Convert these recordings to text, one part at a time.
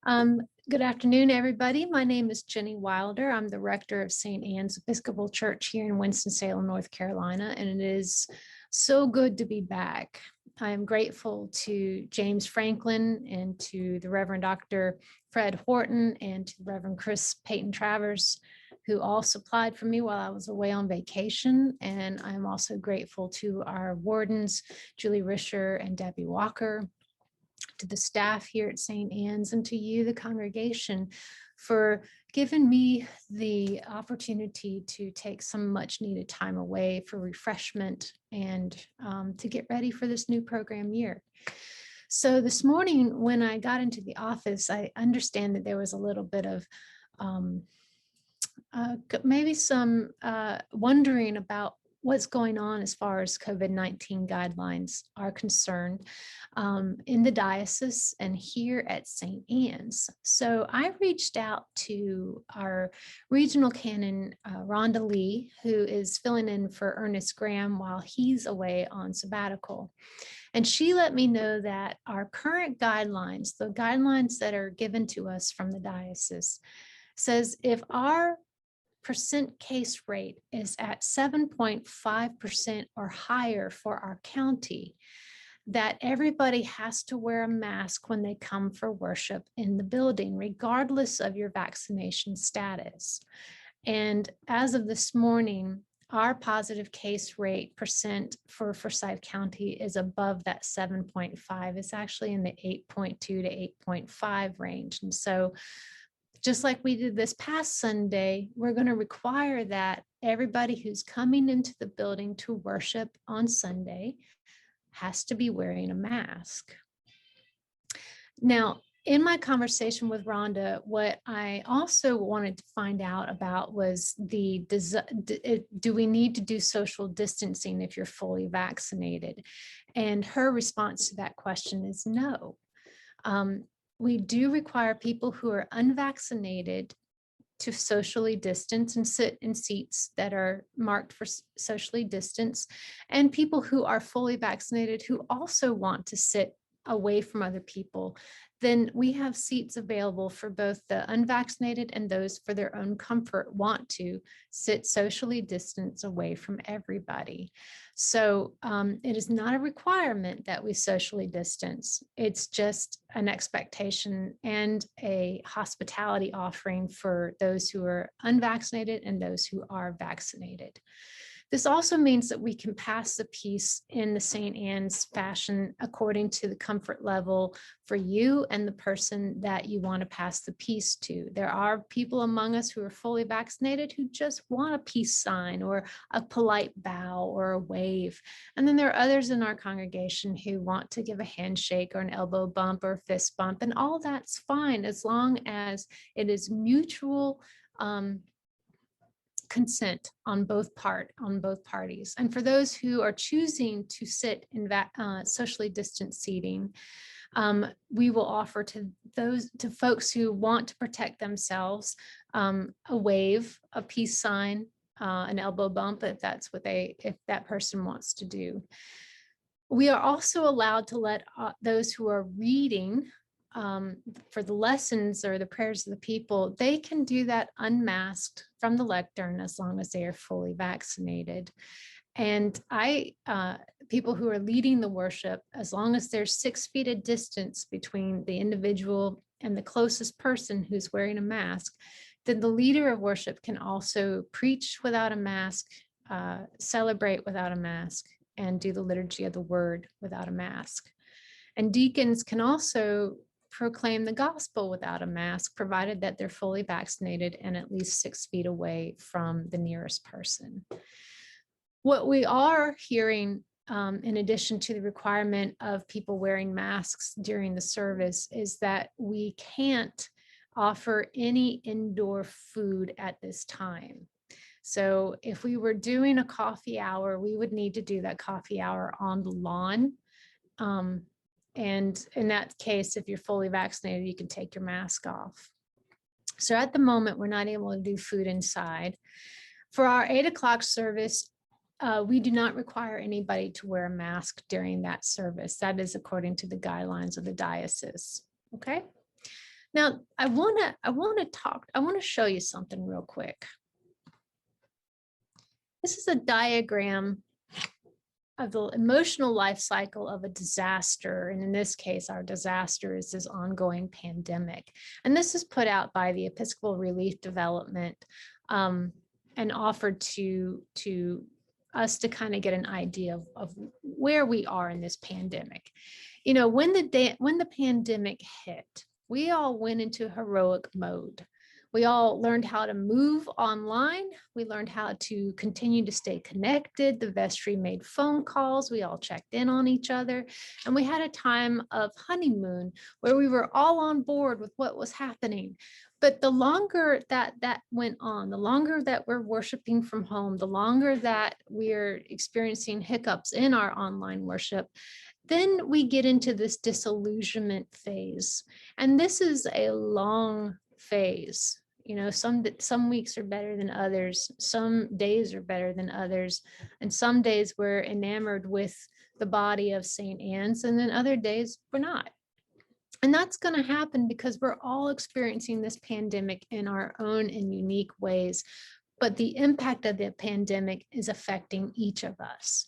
Good afternoon, everybody. My name is Jenny Wilder. I'm the rector of St. Anne's Episcopal Church here in Winston-Salem, North Carolina, and it is so good to be back. I am grateful to James Franklin and to the Reverend Dr. Fred Horton and to the Reverend Chris Peyton Travers, who all supplied for me while I was away on vacation. And I'm also grateful to our wardens, Julie Risher and Debbie Walker, to the staff here at St. Anne's, and to you, the congregation, for giving me the opportunity to take some much needed time away for refreshment and to get ready for this new program year. So this morning, when I got into the office, I understand that there was a little bit of maybe some wondering about what's going on as far as COVID-19 guidelines are concerned in the diocese and here at St. Anne's. So I reached out to our regional canon, Rhonda Lee, who is filling in for Ernest Graham while he's away on sabbatical. And she let me know that our current guidelines, the guidelines that are given to us from the diocese, says if our percent case rate is at 7.5% or higher for our county, that everybody has to wear a mask when they come for worship in the building, regardless of your vaccination status. And as of this morning, our positive case rate percent for Forsyth County is above that 7.5. It's actually in the 8.2 to 8.5 range. And so just like we did this past Sunday, we're going to require that everybody who's coming into the building to worship on Sunday has to be wearing a mask. Now, in my conversation with Rhonda, what I also wanted to find out about was do we need to do social distancing if you're fully vaccinated? And her response to that question is no. We do require people who are unvaccinated to socially distance and sit in seats that are marked for socially distance, and people who are fully vaccinated who also want to sit away from other people. Then we have seats available for both the unvaccinated and those for their own comfort want to sit socially distanced away from everybody. So it is not a requirement that we socially distance. It's just an expectation and a hospitality offering for those who are unvaccinated and those who are vaccinated. This also means that we can pass the peace in the St. Anne's fashion according to the comfort level for you and the person that you want to pass the peace to. There are people among us who are fully vaccinated who just want a peace sign or a polite bow or a wave. And then there are others in our congregation who want to give a handshake or an elbow bump or a fist bump, and all that's fine as long as it is mutual consent on both parties. And for those who are choosing to sit in socially distant seating, we will offer to folks who want to protect themselves a wave, a peace sign, an elbow bump if that's if that person wants to do. We are also allowed to let those who are reading for the lessons or the prayers of the people, they can do that unmasked from the lectern as long as they are fully vaccinated. And people who are leading the worship, as long as there's 6 feet of distance between the individual and the closest person who's wearing a mask, then the leader of worship can also preach without a mask, celebrate without a mask, and do the liturgy of the word without a mask. And deacons can also proclaim the gospel without a mask, provided that they're fully vaccinated and at least 6 feet away from the nearest person. What we are hearing, in addition to the requirement of people wearing masks during the service, is that we can't offer any indoor food at this time. So if we were doing a coffee hour, we would need to do that coffee hour on the lawn. And in that case, if you're fully vaccinated, you can take your mask off. So at the moment, we're not able to do food inside. For our 8 o'clock service, we do not require anybody to wear a mask during that service. That is according to the guidelines of the diocese. Okay. Now, I want to show you something real quick. This is a diagram of the emotional life cycle of a disaster. And in this case, our disaster is this ongoing pandemic. And this is put out by the Episcopal Relief Development and offered to us to kind of get an idea of where we are in this pandemic. You know, when the pandemic hit, we all went into heroic mode. We all learned how to move online. We learned how to continue to stay connected. The vestry made phone calls. We all checked in on each other. And we had a time of honeymoon where we were all on board with what was happening. But the longer that went on, the longer that we're worshiping from home, the longer that we're experiencing hiccups in our online worship, then we get into this disillusionment phase. And this is a long phase. You know, some weeks are better than others. Some days are better than others. And some days we're enamored with the body of St. Anne's, and then other days we're not. And that's going to happen because we're all experiencing this pandemic in our own and unique ways. But the impact of the pandemic is affecting each of us.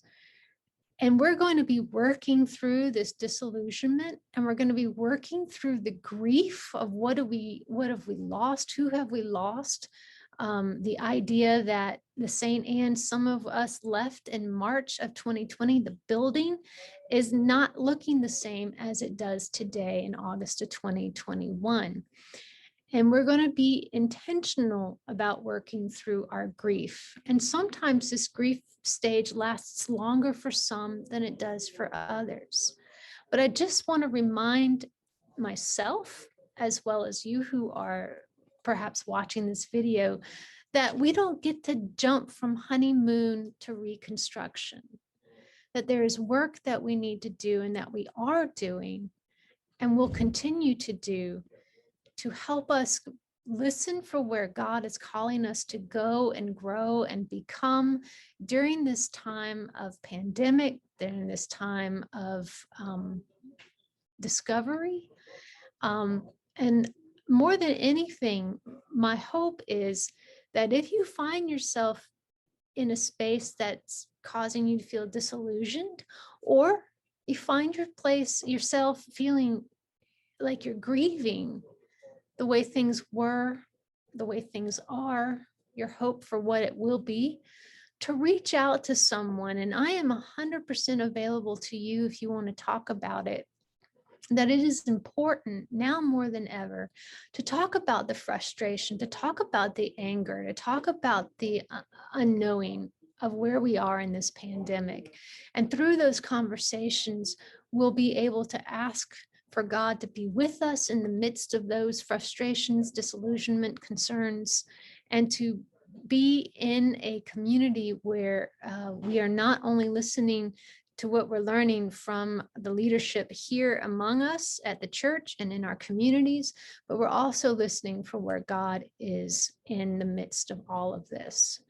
And we're going to be working through this disillusionment, and we're going to be working through the grief of what have we lost? Who have we lost? The idea that the St. Anne, some of us left in March of 2020, the building is not looking the same as it does today in August of 2021. And we're going to be intentional about working through our grief. And sometimes this grief stage lasts longer for some than it does for others. But I just want to remind myself, as well as you who are perhaps watching this video, that we don't get to jump from honeymoon to reconstruction, that there is work that we need to do and that we are doing and will continue to do to help us listen for where God is calling us to go and grow and become during this time of pandemic, during this time of discovery. And more than anything, my hope is that if you find yourself in a space that's causing you to feel disillusioned, or you find yourself feeling like you're grieving the way things were, the way things are, your hope for what it will be, to reach out to someone. And I am 100% available to you if you want to talk about it. That it is important now more than ever to talk about the frustration, to talk about the anger, to talk about the unknowing of where we are in this pandemic. And through those conversations, we'll be able to ask for God to be with us in the midst of those frustrations, disillusionment, concerns, and to be in a community where we are not only listening to what we're learning from the leadership here among us at the church and in our communities, but we're also listening for where God is in the midst of all of this.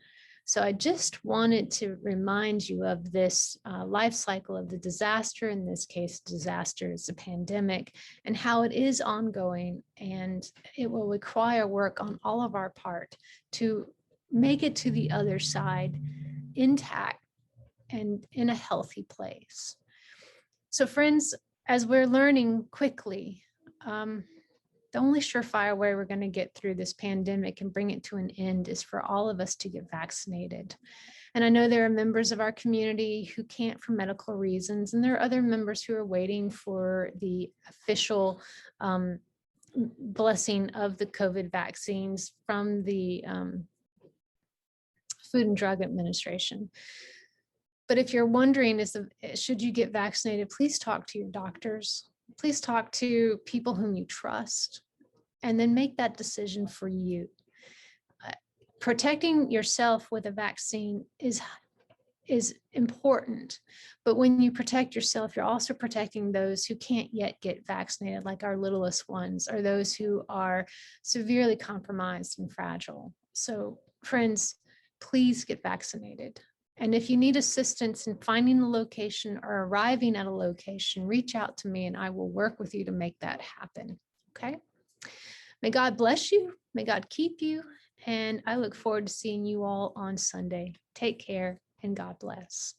So I just wanted to remind you of this life cycle of the disaster. In this case, disaster is the pandemic, and how it is ongoing, and it will require work on all of our part to make it to the other side intact and in a healthy place. So friends, as we're learning quickly, the only surefire way we're going to get through this pandemic and bring it to an end is for all of us to get vaccinated. And I know there are members of our community who can't for medical reasons, and there are other members who are waiting for the official blessing of the COVID vaccines from the Food and Drug Administration. But if you're wondering, should you get vaccinated, please talk to your doctors. Please talk to people whom you trust, and then make that decision for you. Protecting yourself with a vaccine is important, but when you protect yourself, you're also protecting those who can't yet get vaccinated, like our littlest ones, or those who are severely compromised and fragile. So friends, please get vaccinated. And if you need assistance in finding a location or arriving at a location, reach out to me and I will work with you to make that happen. Okay. May God bless you. May God keep you. And I look forward to seeing you all on Sunday. Take care and God bless.